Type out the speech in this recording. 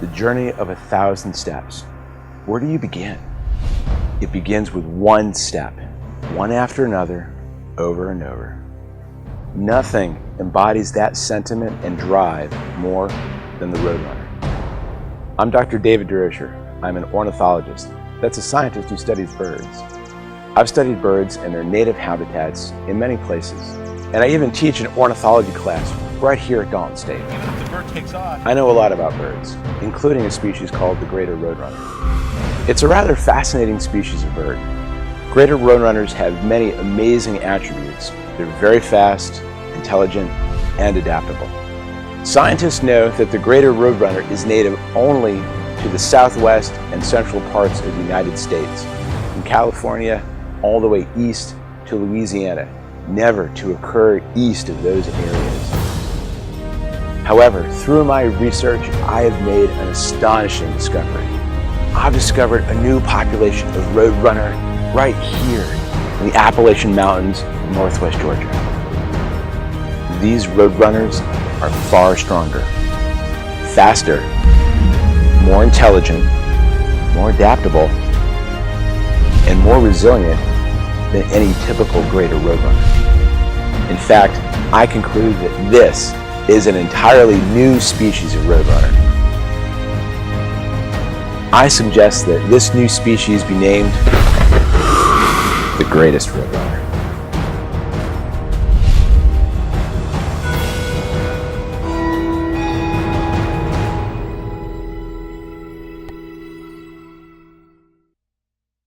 The journey of 1,000 steps. Where do you begin? It begins with one step, one after another, over and over. Nothing embodies that sentiment and drive more than the Roadrunner. I'm Dr. David Derosher. I'm an ornithologist. That's a scientist who studies birds. I've studied birds in their native habitats in many places, and I even teach an ornithology class right here at Dalton State. Even if the bird takes off. I know a lot about birds, including a species called the greater roadrunner. It's a rather fascinating species of bird. Greater roadrunners have many amazing attributes. They're very fast, intelligent, and adaptable. Scientists know that the greater roadrunner is native only to the southwest and central parts of the United States, from California all the way east to Louisiana, never to occur east of those areas. However, through my research, I have made an astonishing discovery. I've discovered a new population of roadrunner right here in the Appalachian Mountains of northwest Georgia. These roadrunners are far stronger, faster, more intelligent, more adaptable, and more resilient than any typical greater roadrunner. In fact, I conclude that this is an entirely new species of roadrunner. I suggest that this new species be named the greatest roadrunner.